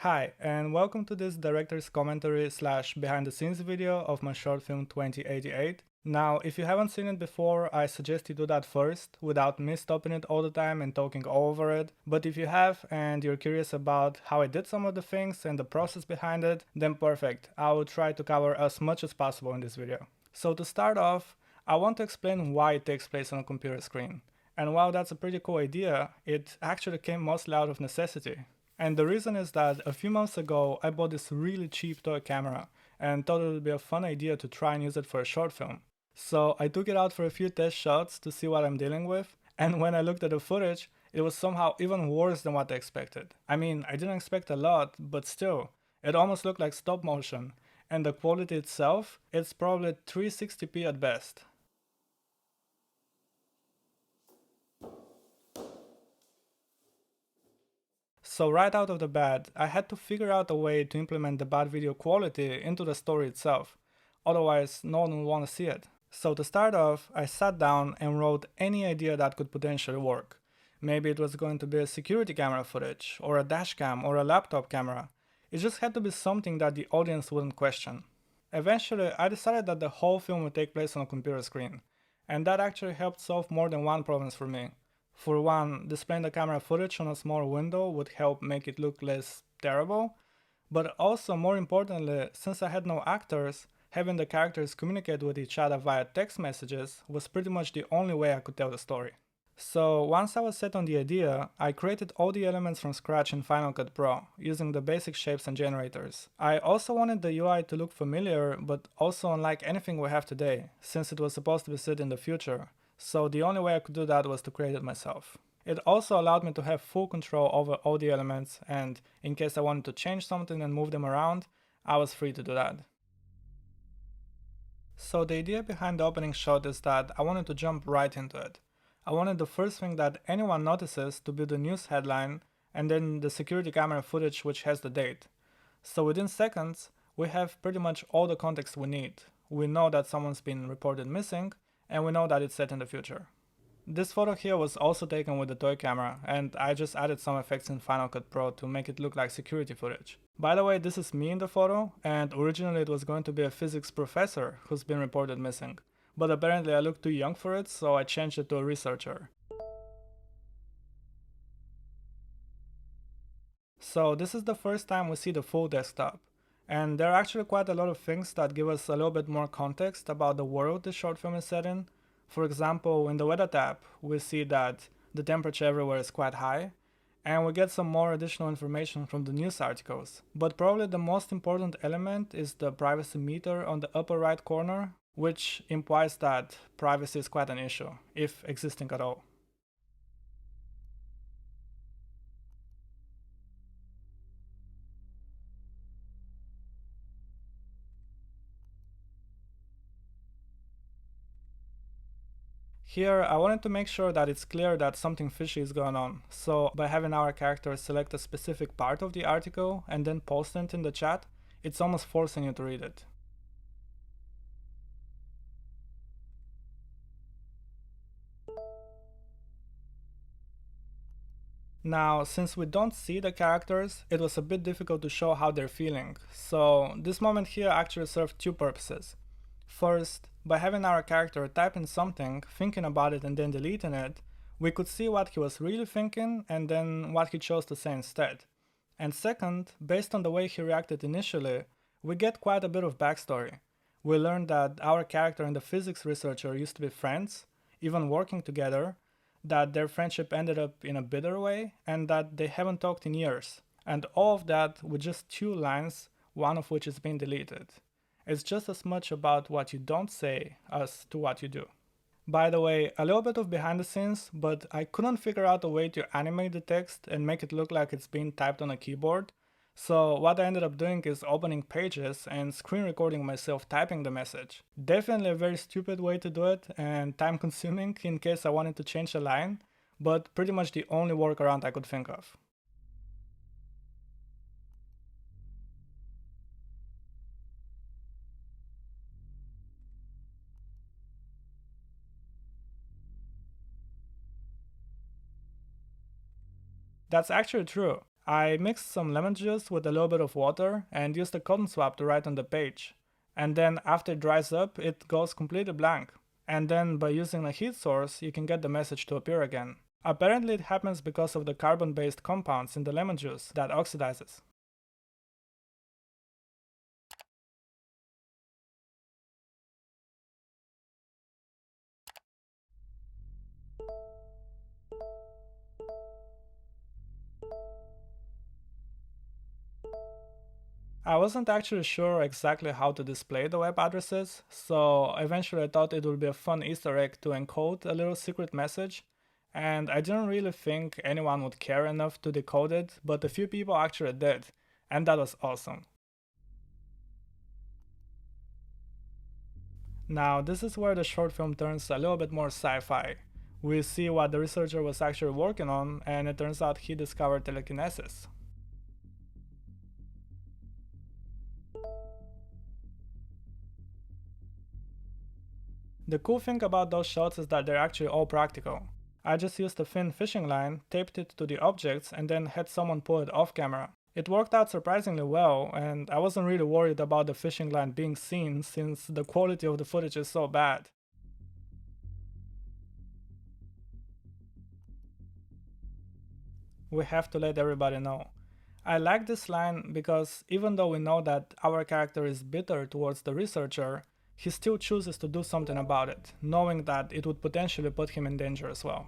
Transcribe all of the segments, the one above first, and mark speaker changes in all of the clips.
Speaker 1: Hi, and welcome to this director's commentary slash behind the scenes video of my short film 2088. Now, if you haven't seen it before, I suggest you do that first, without me stopping it all the time and talking over it. But if you have, and you're curious about how I did some of the things and the process behind it, then perfect. I will try to cover as much as possible in this video. So to start off, I want to explain why it takes place on a computer screen. And while that's a pretty cool idea, it actually came mostly out of necessity. And the reason is that a few months ago I bought this really cheap toy camera and thought it would be a fun idea to try and use it for a short film. So I took it out for a few test shots to see what I'm dealing with, and when I looked at the footage, it was somehow even worse than what I expected. I mean, I didn't expect a lot, but still, it almost looked like stop motion, and the quality itself, it's probably 360p at best. So right out of the bat, I had to figure out a way to implement the bad video quality into the story itself, otherwise no one would want to see it. So to start off, I sat down and wrote any idea that could potentially work. Maybe it was going to be a security camera footage, or a dashcam, or a laptop camera. It just had to be something that the audience wouldn't question. Eventually, I decided that the whole film would take place on a computer screen, and that actually helped solve more than one problem for me. For one, displaying the camera footage on a small window would help make it look less terrible, but also more importantly, since I had no actors, having the characters communicate with each other via text messages was pretty much the only way I could tell the story. So once I was set on the idea, I created all the elements from scratch in Final Cut Pro, using the basic shapes and generators. I also wanted the UI to look familiar, but also unlike anything we have today, since it was supposed to be set in the future. So the only way I could do that was to create it myself. It also allowed me to have full control over all the elements, and in case I wanted to change something and move them around, I was free to do that. So the idea behind the opening shot is that I wanted to jump right into it. I wanted the first thing that anyone notices to be the news headline, and then the security camera footage which has the date. So within seconds, we have pretty much all the context we need. We know that someone's been reported missing, and we know that it's set in the future. This photo here was also taken with the toy camera, and I just added some effects in Final Cut Pro to make it look like security footage. By the way, this is me in the photo, and originally it was going to be a physics professor who's been reported missing. But apparently I look too young for it, so I changed it to a researcher. So this is the first time we see the full desktop. And there are actually quite a lot of things that give us a little bit more context about the world this short film is set in. For example, in the weather tab, we see that the temperature everywhere is quite high, and we get some more additional information from the news articles. But probably the most important element is the privacy meter on the upper right corner, which implies that privacy is quite an issue, if existing at all. Here, I wanted to make sure that it's clear that something fishy is going on, so by having our character select a specific part of the article and then post it in the chat, it's almost forcing you to read it. Now, since we don't see the characters, it was a bit difficult to show how they're feeling, so this moment here actually served two purposes. First, by having our character type in something, thinking about it and then deleting it, we could see what he was really thinking and then what he chose to say instead. And second, based on the way he reacted initially, we get quite a bit of backstory. We learn that our character and the physics researcher used to be friends, even working together, that their friendship ended up in a bitter way, and that they haven't talked in years. And all of that with just two lines, one of which is being deleted. It's just as much about what you don't say as to what you do. By the way, a little bit of behind the scenes, but I couldn't figure out a way to animate the text and make it look like it's being typed on a keyboard. So what I ended up doing is opening Pages and screen recording myself typing the message. Definitely a very stupid way to do it and time consuming in case I wanted to change a line, but pretty much the only workaround I could think of. That's actually true. I mixed some lemon juice with a little bit of water and used a cotton swab to write on the page. And then after it dries up, it goes completely blank. And then by using a heat source, you can get the message to appear again. Apparently it happens because of the carbon-based compounds in the lemon juice that oxidizes. I wasn't actually sure exactly how to display the web addresses, so eventually I thought it would be a fun Easter egg to encode a little secret message, and I didn't really think anyone would care enough to decode it, but a few people actually did, and that was awesome. Now, this is where the short film turns a little bit more sci-fi. We see what the researcher was actually working on, and it turns out he discovered telekinesis. The cool thing about those shots is that they're actually all practical. I just used a thin fishing line, taped it to the objects, and then had someone pull it off camera. It worked out surprisingly well, and I wasn't really worried about the fishing line being seen since the quality of the footage is so bad. We have to let everybody know. I like this line because even though we know that our character is bitter towards the researcher, he still chooses to do something about it, knowing that it would potentially put him in danger as well.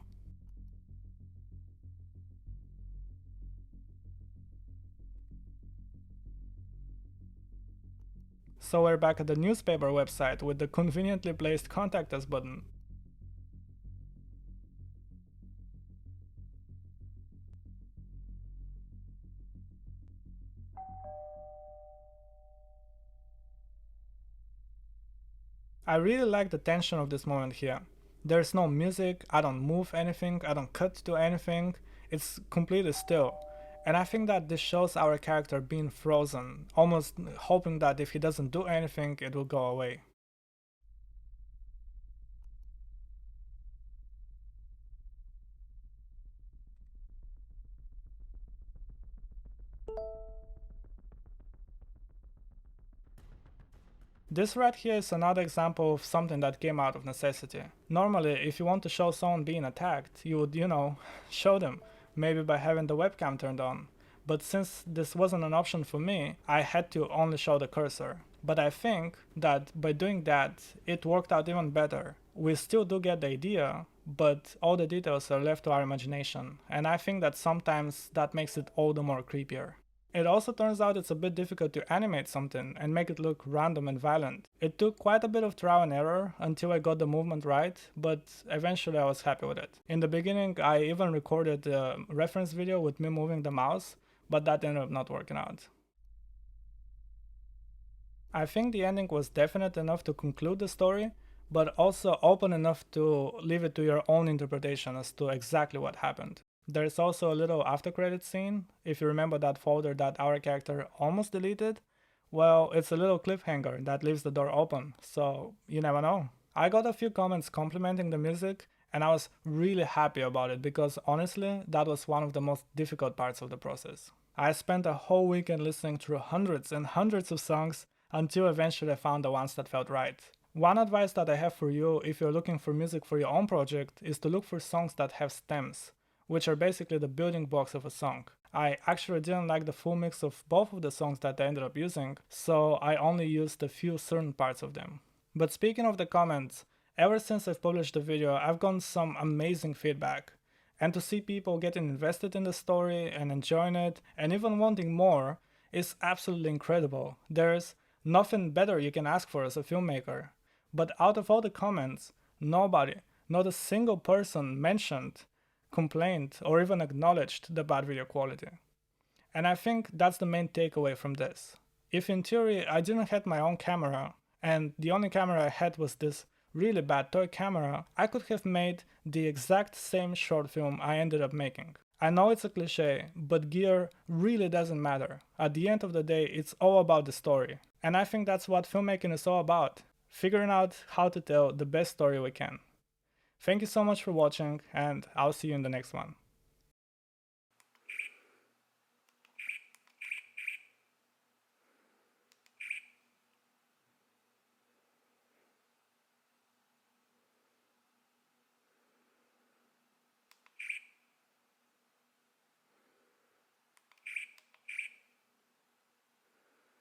Speaker 1: So we're back at the newspaper website with the conveniently placed contact us button. I really like the tension of this moment here. There's no music, I don't move anything, I don't cut to anything, it's completely still. And I think that this shows our character being frozen, almost hoping that if he doesn't do anything, it will go away. This right here is another example of something that came out of necessity. Normally, if you want to show someone being attacked, you would, show them, maybe by having the webcam turned on. But since this wasn't an option for me, I had to only show the cursor. But I think that by doing that, it worked out even better. We still do get the idea, but all the details are left to our imagination, and I think that sometimes that makes it all the more creepier. It also turns out it's a bit difficult to animate something and make it look random and violent. It took quite a bit of trial and error until I got the movement right, but eventually I was happy with it. In the beginning, I even recorded a reference video with me moving the mouse, but that ended up not working out. I think the ending was definite enough to conclude the story, but also open enough to leave it to your own interpretation as to exactly what happened. There's also a little after credit scene, if you remember that folder that our character almost deleted. Well, it's a little cliffhanger that leaves the door open, so you never know. I got a few comments complimenting the music, and I was really happy about it because honestly, that was one of the most difficult parts of the process. I spent a whole weekend listening through hundreds and hundreds of songs until eventually I found the ones that felt right. One advice that I have for you if you're looking for music for your own project is to look for songs that have stems, which are basically the building blocks of a song. I actually didn't like the full mix of both of the songs that I ended up using, so I only used a few certain parts of them. But speaking of the comments, ever since I've published the video, I've gotten some amazing feedback. And to see people getting invested in the story and enjoying it and even wanting more is absolutely incredible. There's nothing better you can ask for as a filmmaker. But out of all the comments, nobody, not a single person mentioned, complained, or even acknowledged the bad video quality. And I think that's the main takeaway from this. If in theory I didn't have my own camera, and the only camera I had was this really bad toy camera, I could have made the exact same short film I ended up making. I know it's a cliche, but gear really doesn't matter. At the end of the day, it's all about the story. And I think that's what filmmaking is all about. Figuring out how to tell the best story we can. Thank you so much for watching, and I'll see you in the next one.